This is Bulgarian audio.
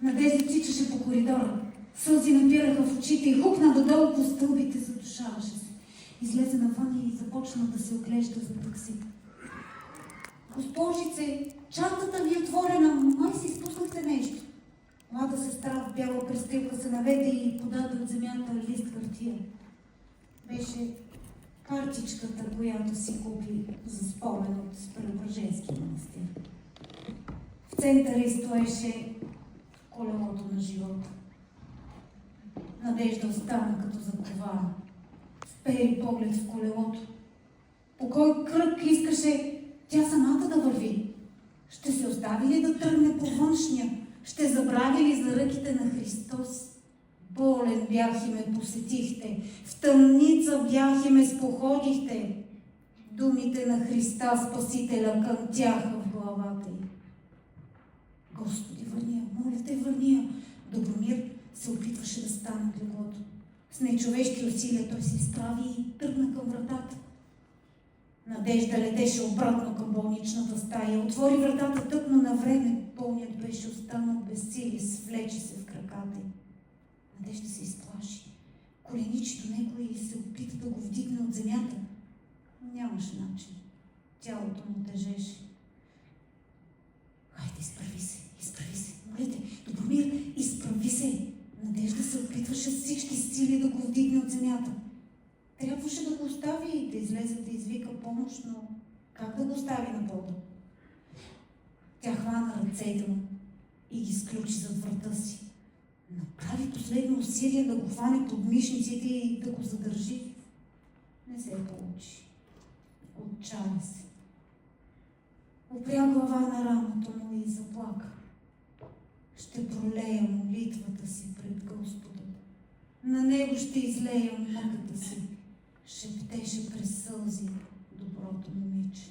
Надежда тичаше по коридора. Сълзи напираха в очите и хукна додолу по стълбите, задушаваше се. Излезе навън и започна да се оглежда за такси. Госпожице, чантата ви е отворена, май си изпуснахте нещо. Млада сестра в бяла престилка се наведе и подаде от земята лист хартия. Беше картичката, която си купи за спомен от Преображенския манастир. В центъра й стоеше колелото на живота. Надежда остана като закована. Впери поглед в колелото. По кой кръг искаше тя самата да върви? Ще се остави ли да тръгне по външния? Ще забрави ли за ръките на Христос? Болен бях и ме посетихте, в тъмница бях и ме споходихте. Думите на Христа Спасителя кънтяха в главата й. Господи, върни я, моля те, върни я. Добромир се опитваше да стане от леглото. С нечовешки усилия той се изправи и тръгна към вратата. Надежда летеше обратно към болничната стая. Отвори вратата тъкмо на време. Болният беше останал без сили, свлече се в краката й. Надежда се изплаши. Коленичи до него и се опита да го вдигне от земята. Нямаше начин. Тялото му тежеше. Хайде, изправи се, моля те, Добромир, изправи се. Надежда се опитваше с всички сили да го вдигне от земята. Трябваше да го остави и да излезе да извика помощ, но как да го остави на пода? Тя хвана ръцете му и ги сключи зад врата си. Направи последно усилие да го хване под мишниците и да го задържи. Не се получи. Отчая се. Опря глава на рамото му и заплака. Ще пролея молитвата си пред Господа. На него ще излея мъката си, шептеше през сълзи доброто момиче.